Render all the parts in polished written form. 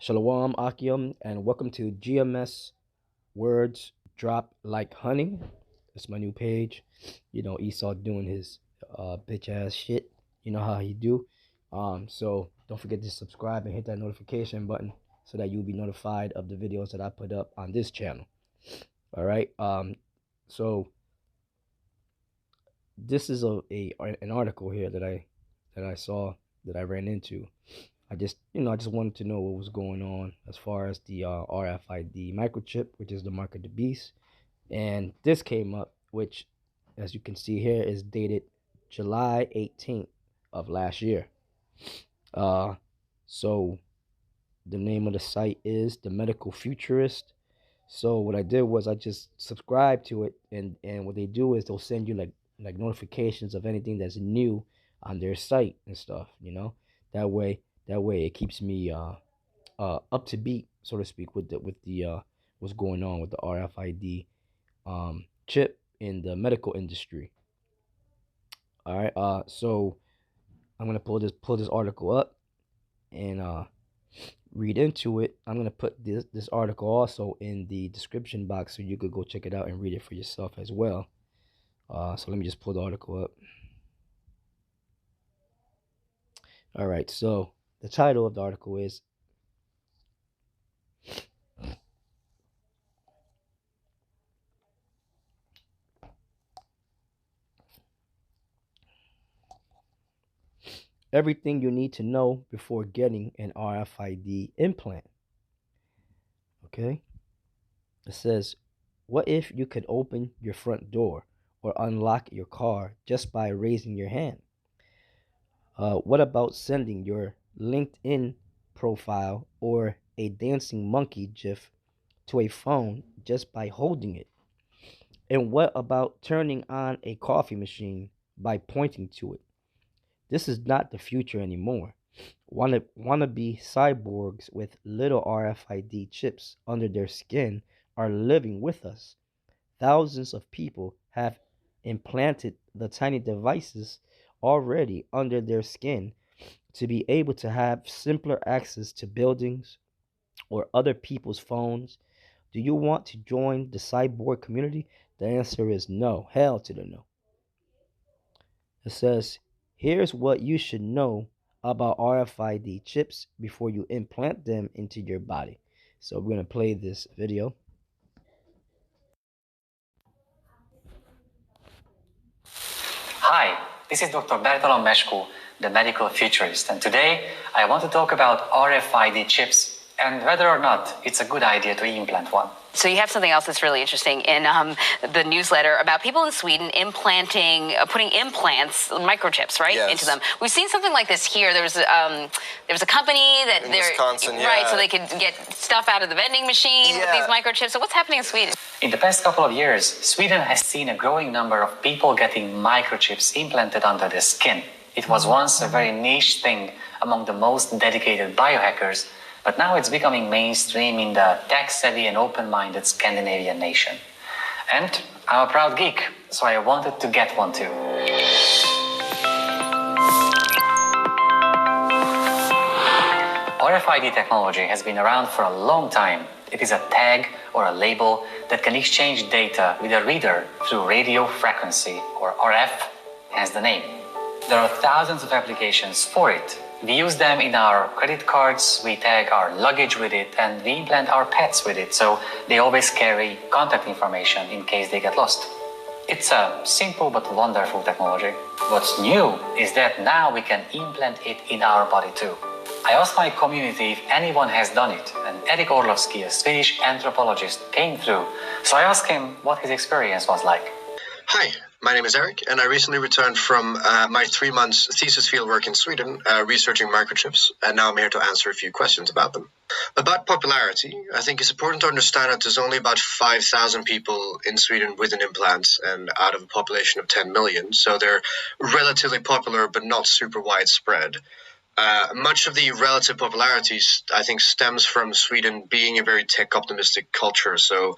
Shalawam Akim, and welcome to GMS Words Drop Like Honey. It's my new page. You know, Esau doing his bitch ass shit. You know how he do. So don't forget to subscribe and hit that notification button so that you'll be notified of the videos that I put up on this channel. All right. So this is an article here that I saw that I ran into. I just wanted to know what was going on as far as the RFID microchip, which is the mark of the beast. And this came up, which, as you can see here, is dated July 18th of last year. So the name of the site is The Medical Futurist. So what I did was I just subscribed to it, and what they do is they'll send you like notifications of anything that's new on their site and stuff. That way it keeps me up to beat, so to speak, with the what's going on with the RFID chip in the medical industry. All right. So I'm gonna pull this article up and read into it. I'm gonna put this article also in the description box so you could go check it out and read it for yourself as well. So let me just pull the article up. All right. So the title of the article is Everything You Need to Know Before Getting an RFID Implant. Okay. It says, what if you could open your front door or unlock your car just by raising your hand? What about sending your LinkedIn profile or a dancing monkey GIF to a phone just by holding it? And what about turning on a coffee machine by pointing to it? This is not the future anymore. Wannabe cyborgs with little RFID chips under their skin are living with us. Thousands of people have implanted the tiny devices already under their skin to be able to have simpler access to buildings or other people's phones. Do you want to join the cyborg community? The answer is no. Hell to the no. It says, here's what you should know about RFID chips before you implant them into your body. So we're going to play this video. Hi, this is Dr. Bertalan Mescu, the medical futurist, and today I want to talk about RFID chips and whether or not it's a good idea to implant one. So you have something else that's really interesting in the newsletter about people in Sweden putting implants, microchips, right, Yes. into them. We've seen something like this here. There was a company that in Wisconsin, right, yeah. so they could get stuff out of the vending machine with these microchips. So what's happening in Sweden? In the past couple of years, Sweden has seen a growing number of people getting microchips implanted under their skin. It was once a very niche thing among the most dedicated biohackers, but now it's becoming mainstream in the tech-savvy and open-minded Scandinavian nation. And I'm a proud geek, so I wanted to get one too. RFID technology has been around for a long time. It is a tag or a label that can exchange data with a reader through radio frequency, or RF, hence the name. There are thousands of applications for it. We use them in our credit cards, we tag our luggage with it, and we implant our pets with it, so they always carry contact information in case they get lost. It's a simple but wonderful technology. What's new is that now we can implant it in our body too. I asked my community if anyone has done it, and Erik Orlovsky, a Swedish anthropologist, came through. So I asked him what his experience was like. Hi, my name is Eric, and I recently returned from my 3 months thesis fieldwork in Sweden, researching microchips, and now I'm here to answer a few questions about them. About popularity, I think it's important to understand that there's only about 5,000 people in Sweden with an implant, and out of a population of 10 million, so they're relatively popular but not super widespread. Much of the relative popularity, I think, stems from Sweden being a very tech-optimistic culture. So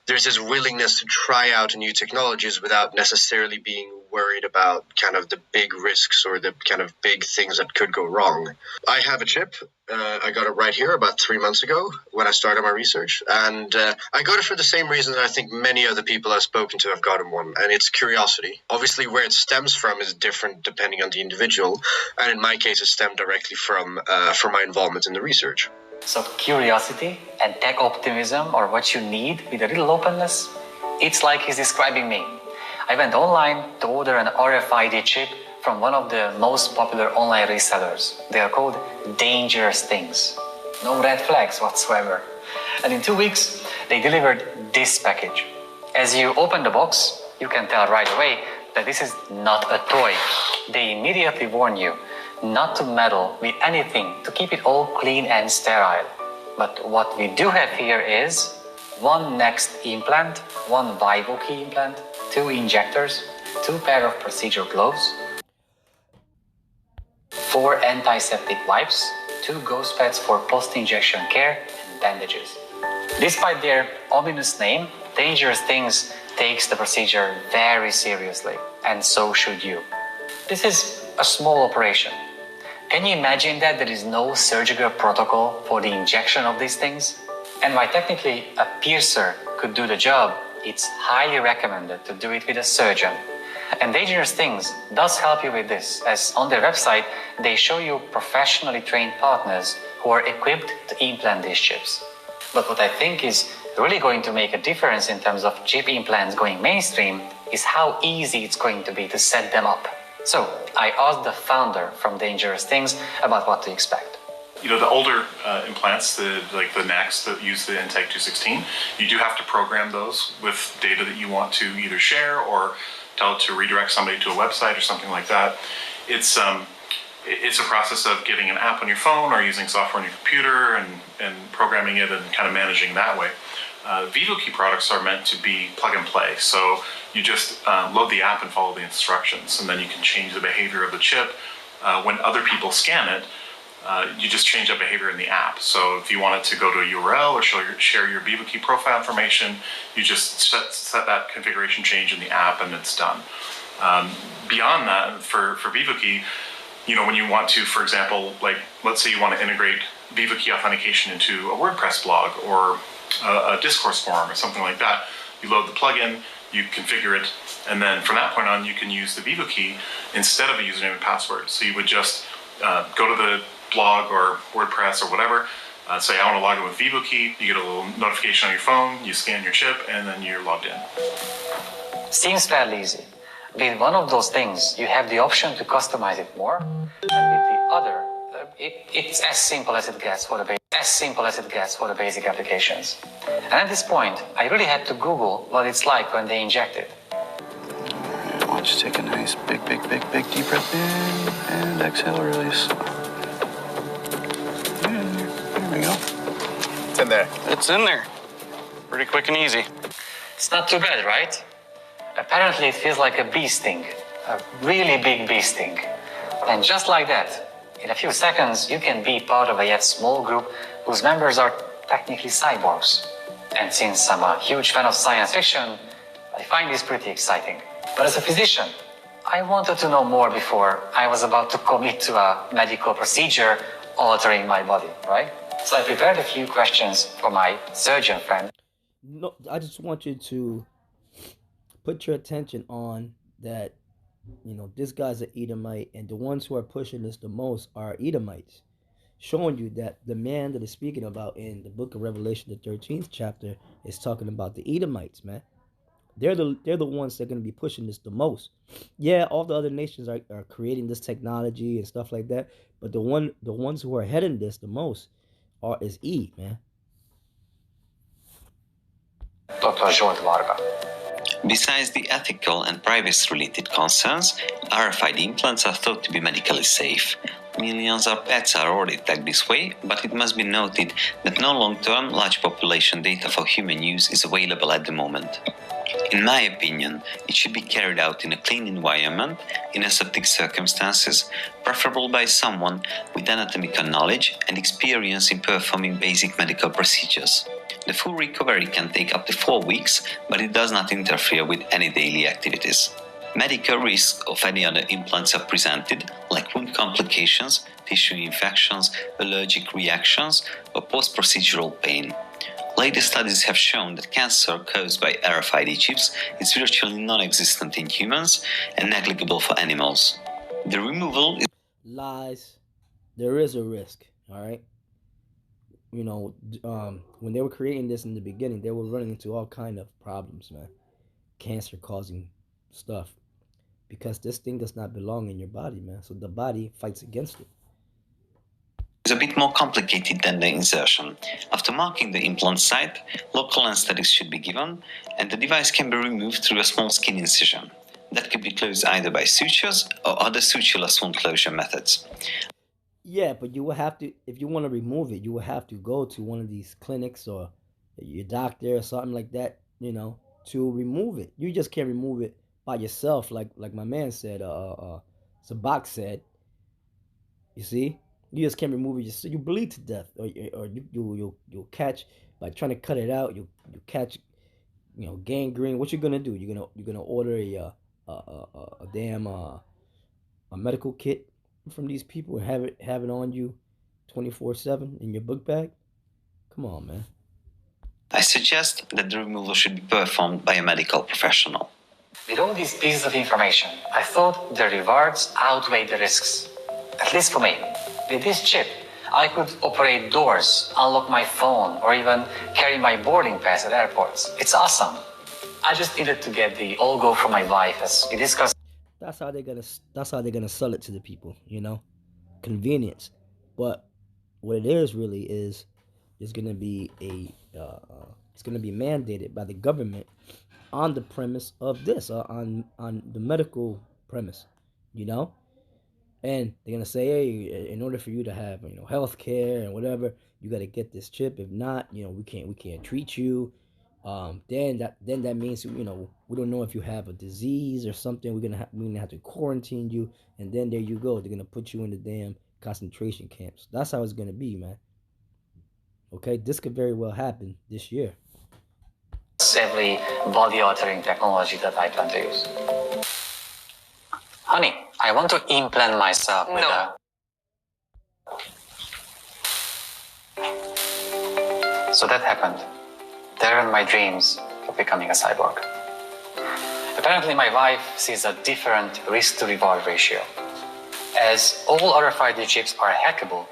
there's this willingness to try out new technologies without necessarily being worried about kind of the big risks or the kind of big things that could go wrong. I have a chip. I got it right here about 3 months ago when I started my research. And I got it for the same reason that I think many other people I've spoken to have gotten one, and it's curiosity. Obviously, where it stems from is different depending on the individual. And in my case, it stemmed directly from my involvement in the research. So curiosity and tech optimism are what you need with a little openness. It's like he's describing me. I went online to order an RFID chip from one of the most popular online resellers. They are called Dangerous Things. No red flags whatsoever. And in 2 weeks, they delivered this package. As you open the box, you can tell right away that this is not a toy. They immediately warn you not to meddle with anything, to keep it all clean and sterile. But what we do have here is 1 Next implant, 1 Vivo key implant, 2 injectors, 2 pair of procedure gloves, 4 antiseptic wipes, 2 gauze pads for post-injection care, and bandages. Despite their ominous name, Dangerous Things takes the procedure very seriously, and so should you. This is a small operation. Can you imagine that there is no surgical protocol for the injection of these things? And while technically a piercer could do the job, it's highly recommended to do it with a surgeon. And Dangerous Things does help you with this, as on their website, they show you professionally trained partners who are equipped to implant these chips. But what I think is really going to make a difference in terms of chip implants going mainstream is how easy it's going to be to set them up. So I asked the founder from Dangerous Things about what to expect. You know, the older implants, like the Next that use the Integ 216, you do have to program those with data that you want to either share or tell it to redirect somebody to a website or something like that. It's a process of getting an app on your phone or using software on your computer and programming it and kind of managing that way. Vivo Key products are meant to be plug and play. So you just load the app and follow the instructions, and then you can change the behavior of the chip. When other people scan it, you just change that behavior in the app. So if you want it to go to a URL or share your Vivo Key profile information, you just set that configuration change in the app and it's done. Beyond that, for Vivo Key, you know, when you want to, for example, like let's say you want to integrate Vivo Key authentication into a WordPress blog or a discourse forum or something like that, you load the plugin, you configure it, and then from that point on, you can use the Vivo Key instead of a username and password. So you would just go to the blog or WordPress or whatever, say I want to log in with Vivo Key, you get a little notification on your phone, you scan your chip, and then you're logged in. Seems fairly easy. With one of those things, you have the option to customize it more, and with the other, it's as simple as it gets for the basic applications. And at this point, I really had to Google what it's like when they inject it. Why don't you take a nice big deep breath in and exhale, release. There we go. It's in there. It's in there. Pretty quick and easy. It's not too bad, right? Apparently it feels like a bee sting, a really big bee sting. And just like that, in a few seconds, you can be part of a yet small group whose members are technically cyborgs. And since I'm a huge fan of science fiction, I find this pretty exciting. But as a physician, I wanted to know more before I was about to commit to a medical procedure altering my body, right? So I prepared a few questions for my surgeon friend. No, I just want you to put your attention on that. You know, this guy's an Edomite, and the ones who are pushing this the most are Edomites, showing you that the man that is speaking about in the book of Revelation, the 13th chapter, is talking about the Edomites, man. They're the ones that are going to be pushing this the most. Yeah, all the other nations are creating this technology and stuff like that, but the ones who are heading this the most is E, man. Dr. Zsolt Varga. Besides the ethical and privacy-related concerns, RFID implants are thought to be medically safe. Millions of pets are already tagged this way, but it must be noted that no long-term large population data for human use is available at the moment. In my opinion, it should be carried out in a clean environment, in aseptic circumstances, preferable by someone with anatomical knowledge and experience in performing basic medical procedures. The full recovery can take up to 4 weeks, but it does not interfere with any daily activities. medical risks of any other implants are presented, like wound complications, tissue infections, allergic reactions, or post-procedural pain. Latest studies have shown that cancer caused by RFID chips is virtually non-existent in humans and negligible for animals. The removal is Lies. There is a risk, all right? You know, when they were creating this in the beginning, they were running into all kind of problems, man. Cancer causing stuff. Because this thing does not belong in your body, man. So the body fights against it. a bit more complicated than the insertion. After marking the implant site, local anesthetics should be given, and the device can be removed through a small skin incision. That could be closed either by sutures or other sutureless wound closure methods. Yeah, but you will have to, if you want to remove it, you will have to go to one of these clinics or your doctor or something like that, to remove it. You just can't remove it by yourself, like my man said, Sabak said. You see, you just can't remove it. You bleed to death, or you'll catch by trying to cut it out. You catch, gangrene. What you gonna do? You're gonna order a damn a medical kit from these people and have it on you 24/7 in your book bag? Come on, man. I suggest that the removal should be performed by a medical professional. With all these pieces of information, I thought the rewards outweigh the risks. At least for me. With this chip, I could operate doors, unlock my phone, or even carry my boarding pass at airports. It's awesome. I just needed to get the all go from my wife, as we discussed. That's how they're gonna sell it to the people, convenience. But what it is really is gonna be it's gonna be mandated by the government on the premise of this, on the medical premise, and they're gonna say, hey, in order for you to have health care and whatever, you got to get this chip. If not, we can't treat you. Then that means we don't know if you have a disease or something. We're gonna have to quarantine you, and then there you go. They're gonna put you in the damn concentration camps. That's how it's gonna be, man. Okay, this could very well happen this year. Every body-altering technology that I plan to use. Honey, I want to implant myself with So that happened. There in my dreams of becoming a cyborg. Apparently my wife sees a different risk-to-reward ratio. As all RFID chips are hackable,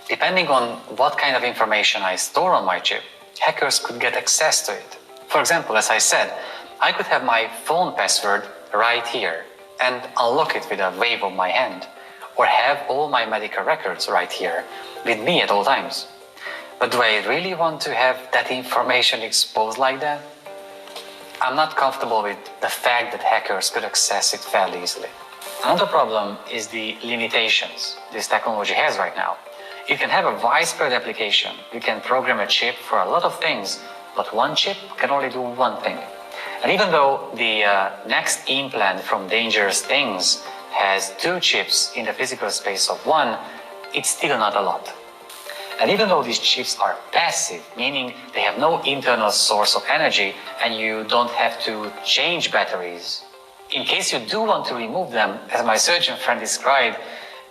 depending on what kind of information I store on my chip, hackers could get access to it. For example, as I said, I could have my phone password right here and unlock it with a wave of my hand, or have all my medical records right here with me at all times. But do I really want to have that information exposed like that? I'm not comfortable with the fact that hackers could access it fairly easily. Another problem is the limitations this technology has right now. You can have a widespread application. You can program a chip for a lot of things, but one chip can only do one thing. And even though the next implant from Dangerous Things has 2 chips in the physical space of 1, it's still not a lot. And even though these chips are passive, meaning they have no internal source of energy and you don't have to change batteries, in case you do want to remove them, as my surgeon friend described,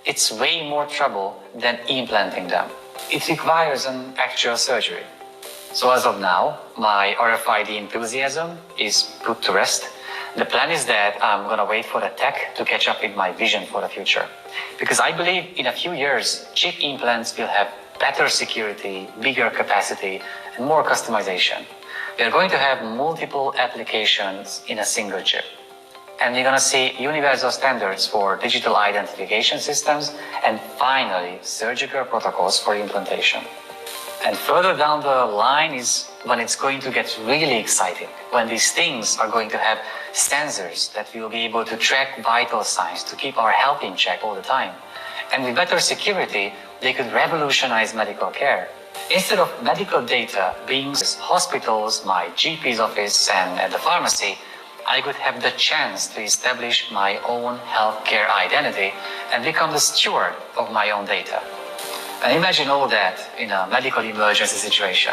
it's way more trouble than implanting them. It requires an actual surgery. So as of now, my RFID enthusiasm is put to rest. The plan is that I'm gonna wait for the tech to catch up with my vision for the future. Because I believe in a few years, chip implants will have better security, bigger capacity, and more customization. We're going to have multiple applications in a single chip. And we're gonna see universal standards for digital identification systems, and finally, surgical protocols for implantation. And further down the line is when it's going to get really exciting, when these things are going to have sensors that will be able to track vital signs to keep our health in check all the time. And with better security, they could revolutionize medical care. Instead of medical data being hospitals, my GP's office, and at the pharmacy, I could have the chance to establish my own healthcare identity and become the steward of my own data. And imagine all that in a medical emergency situation.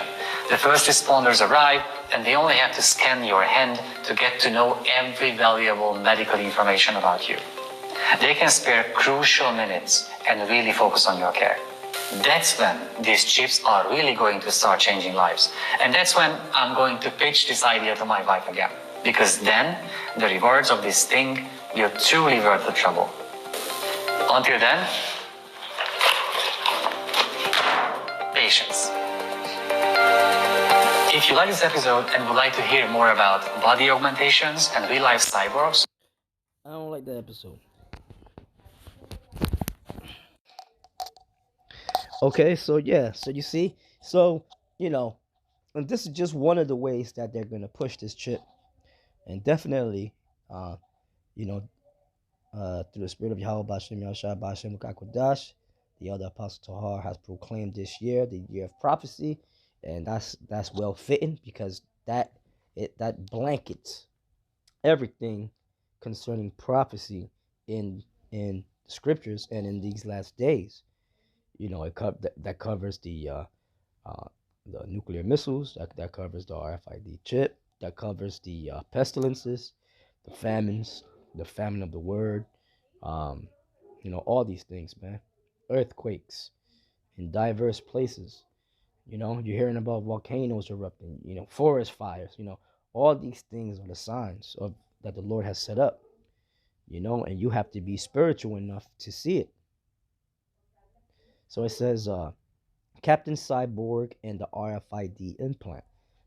The first responders arrive and they only have to scan your hand to get to know every valuable medical information about you. They can spare crucial minutes and really focus on your care. That's when these chips are really going to start changing lives. And that's when I'm going to pitch this idea to my wife again. Because then, the rewards of this thing will truly worth the trouble. Until then, patience. If you like this episode and would like to hear more about body augmentations and real-life cyborgs, I don't like that episode. Okay, so yeah, so you see, so and this is just one of the ways that they're gonna push this chip, and definitely, you know, through the spirit of Yahweh Bashem Yahshua Bashem Kakodash, the elder apostle Tahar has proclaimed this year the year of prophecy, and that's well fitting because that blankets everything concerning prophecy in scriptures and in these last days. That covers the nuclear missiles, that covers the RFID chip, that covers the pestilences, the famines, the famine of the word, all these things, man. Earthquakes in diverse places. You're hearing about volcanoes erupting, forest fires, all these things are the signs of that the Lord has set up, and you have to be spiritual enough to see it. So it says, Captain Cyborg and the RFID implant.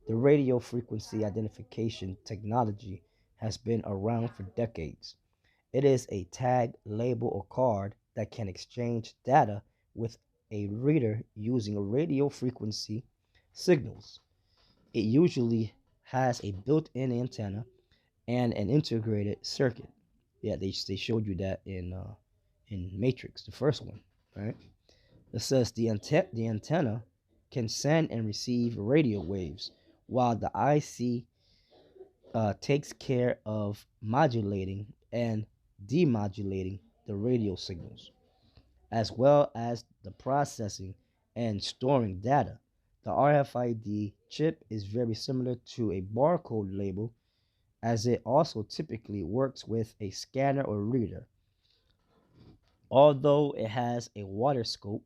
The radio frequency identification technology has been around for decades. It is a tag, label, or card that can exchange data with a reader using radio frequency signals. It usually has a built-in antenna and an integrated circuit. Yeah, they showed you that in Matrix, the first one, right? It says the antenna can send and receive radio waves, while the IC takes care of modulating and demodulating the radio signals, as well as the processing and storing data. The RFID chip is very similar to a barcode label, as it also typically works with a scanner or reader. Although it has a water scope,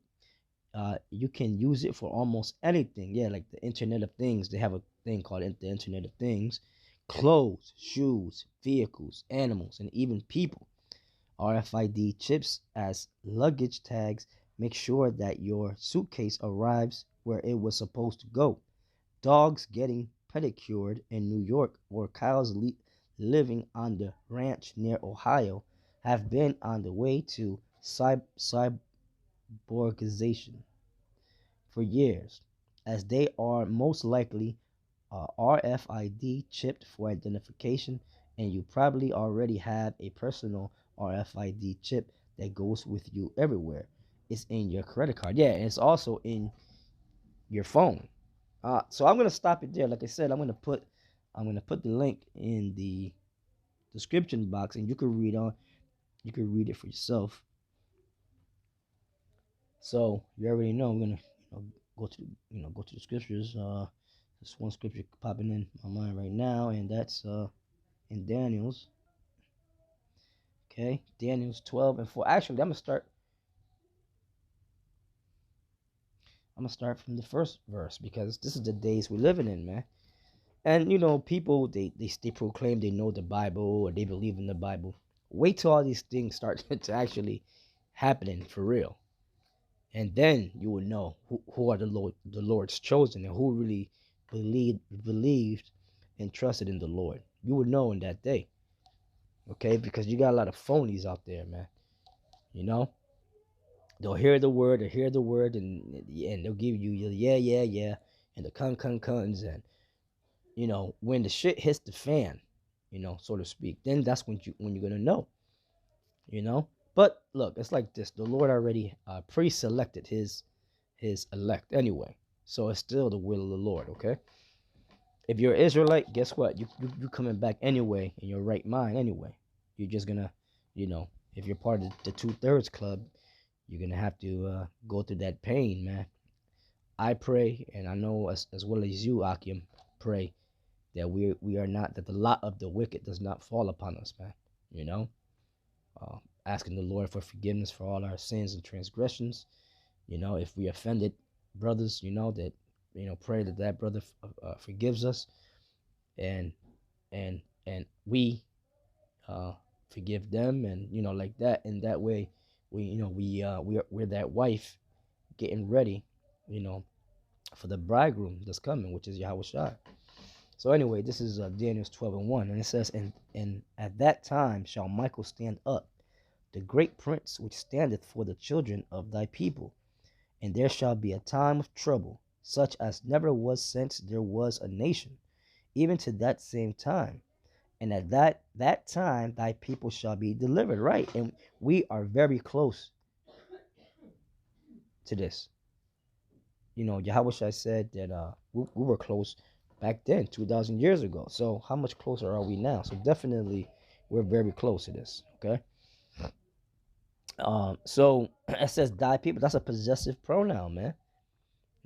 you can use it for almost anything. Yeah, like the Internet of Things. They have a thing called the Internet of Things. Clothes, shoes, vehicles, animals, and even people. RFID chips as luggage tags make sure that your suitcase arrives where it was supposed to go. Dogs getting pedicured in New York or cows living on the ranch near Ohio have been on the way to cyborgization for years, as they are most likely RFID chipped for identification, and you probably already have a personal RFID chip that goes with you everywhere. It's in your credit card. Yeah, and it's also in your phone. So I'm gonna stop it there. Like I said, I'm gonna put the link in the description box, and you can read on. You can read it for yourself. So you already know I'm gonna go to the scriptures. There's one scripture popping in my mind right now, and that's in Daniel's. Okay, Daniel's 12:4. Actually, I'm gonna start from the first verse because this is the days we're living in, man. And people they proclaim they know the Bible or they believe in the Bible. Wait till all these things start to actually happening for real, and then you will know who are the Lord's chosen and who really believed and trusted in the Lord. You will know in that day, okay? Because you got a lot of phonies out there, man. They'll hear the word, and they'll give you yeah, and the cuns, and when the shit hits the fan, so to speak, then that's when you're gonna know, But look, it's like this: the Lord already pre-selected His elect anyway, so it's still the will of the Lord. Okay, if you're an Israelite, guess what? You coming back anyway in your right mind anyway. You're just gonna, if you're part of the 2/3 club, You're gonna have to go through that pain, man. I pray, and I know as well as you, Akim, pray that we are not, that the lot of the wicked does not fall upon us, man. You know, uh, asking the Lord for forgiveness for all our sins and transgressions. You know, if we offended brothers, you know that, you know, pray that that brother forgives us, and and we uh, forgive them, and you know, like that. And that way, we, you know, we're that wife getting ready, you know, for the bridegroom that's coming, which is Yahweh Shai. So anyway, this is Daniel 12:1, and it says, and at that time shall Michael stand up, the great prince which standeth for the children of thy people, and there shall be a time of trouble, such as never was since there was a nation, even to that same time. And at that time thy people shall be delivered. Right, and we are very close to this. You know, Yahweh said that we were close back then, 2,000 years ago. So how much closer are we now? So definitely we're very close to this. Okay. So it says thy people. That's a possessive pronoun, man.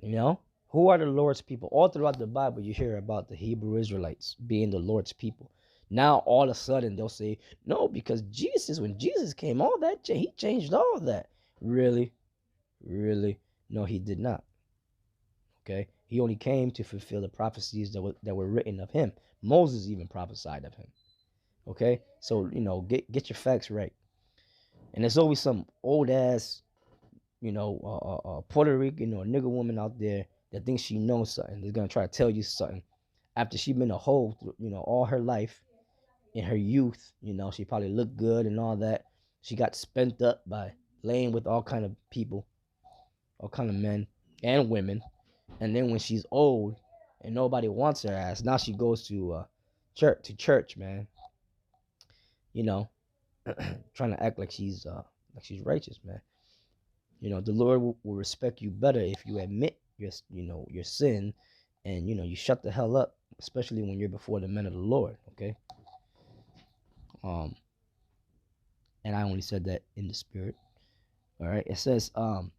You know, who are the Lord's people? All throughout the Bible, you hear about the Hebrew Israelites being the Lord's people. Now, all of a sudden, they'll say, no, because Jesus, when Jesus came, all that, he changed all that. Really? Really? No, he did not. Okay? He only came to fulfill the prophecies that were written of him. Moses even prophesied of him. Okay? So, you know, get your facts right. And there's always some old ass, you know, Puerto Rican or nigger woman out there that thinks she knows something. That's gonna try to tell you something after she been a hoe, you know, all her life. In her youth, you know, she probably looked good and all that. She got spent up by laying with all kind of people, all kind of men and women. And then when she's old and nobody wants her ass, now she goes to church, man. You know, trying to act like she's righteous, man. You know, the Lord will respect you better if you admit your sin, and you know, you shut the hell up, especially when you're before the men of the Lord. Okay. And I only said that in the spirit. All right. It says, and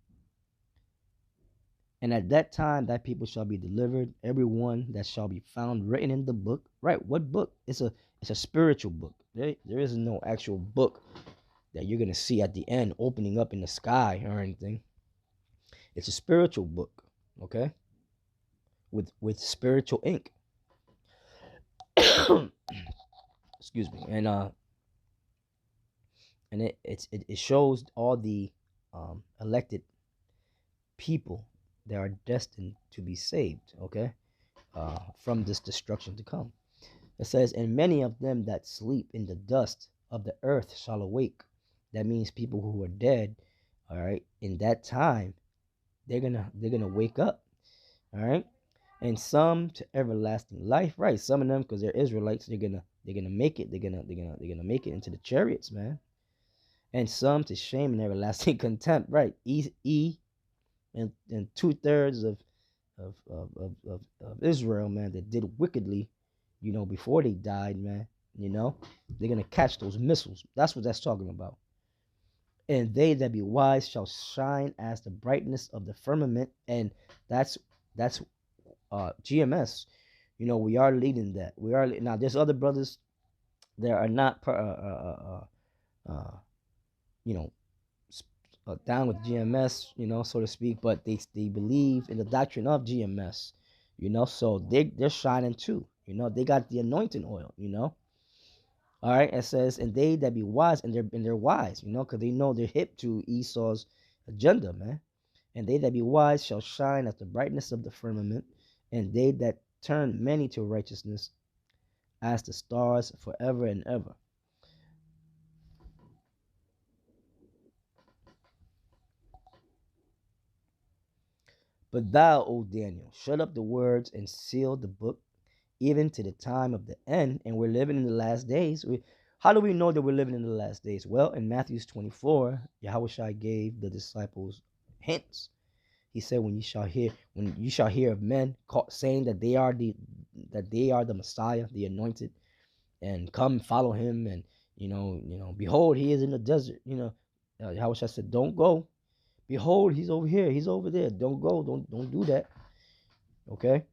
at that time thy people shall be delivered, every one that shall be found written in the book. Right. What book? It's a spiritual book. There is no actual book that you're gonna see at the end opening up in the sky or anything. It's a spiritual book, okay? With spiritual ink. Excuse me. And it shows all the elected people that are destined to be saved, okay? From this destruction to come. It says, and many of them that sleep in the dust of the earth shall awake. That means people who are dead, all right, in that time, they're gonna wake up, all right, and some to everlasting life, right? Some of them, because they're Israelites, they're gonna make it. They're gonna make it into the chariots, man. And some to shame and everlasting contempt, right? And 2/3 of Israel, man, that did wickedly, you know, before they died, man. You know, they're gonna catch those missiles. That's what that's talking about. And they that be wise shall shine as the brightness of the firmament, and that's GMS. You know, we are leading that. We are now. There's other brothers that are not, you know, down with GMS, you know, so to speak, but they believe in the doctrine of GMS, you know, so they're shining too. You know, they got the anointing oil. You know, all right. It says, and they that be wise, and they're wise, you know, because they know they're hip to Esau's agenda, man. And they that be wise shall shine as the brightness of the firmament, and they that turn many to righteousness as the stars forever and ever. But thou, O Daniel, shut up the words and seal the book, even to the time of the end. And we're living in the last days. How do we know that we're living in the last days? Well, in Matthew 24, Yahweh gave the disciples hints. He said, when you shall hear of men saying that they are the Messiah, the anointed, and come follow him, and behold, he is in the desert. Yahweh said, don't go. Behold, he's over here, he's over there. Don't go, don't do that. Okay?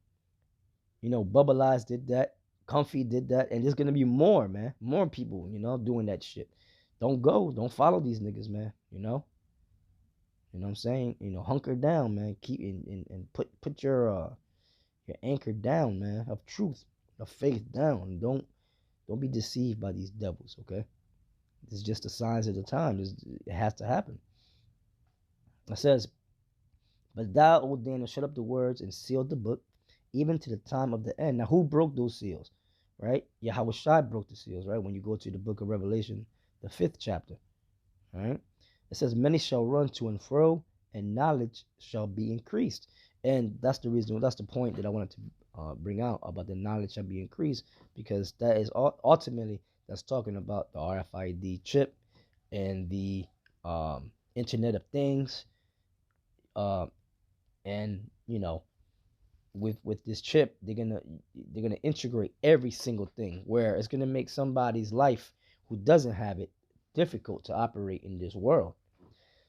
You know, Bubba Lies did that. Comfy did that. And there's gonna be more, man. More people, you know, doing that shit. Don't go. Don't follow these niggas, man. You know? You know what I'm saying? You know, hunker down, man. Keep and put your anchor down, man, of truth, of faith down. Don't be deceived by these devils, okay? It's just the signs of the time. It has to happen. It says, but thou, O Daniel, shut up the words and sealed the book, even to the time of the end. Now, who broke those seals? Right? Yahweh Shai broke the seals, right? When you go to the book of Revelation, the 5th chapter. Right? It says, many shall run to and fro, and knowledge shall be increased. And that's the reason, that's the point that I wanted to bring out about the knowledge shall be increased, because that is ultimately, that's talking about the RFID chip and the Internet of Things. And you know, with this chip, they're gonna integrate every single thing, where it's gonna make somebody's life who doesn't have it difficult to operate in this world.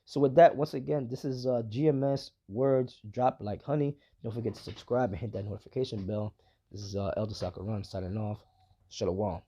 So with that, once again, this is GMS words drop like honey. Don't forget to subscribe and hit that notification bell. This is Elder Sakaran signing off. Shalawam.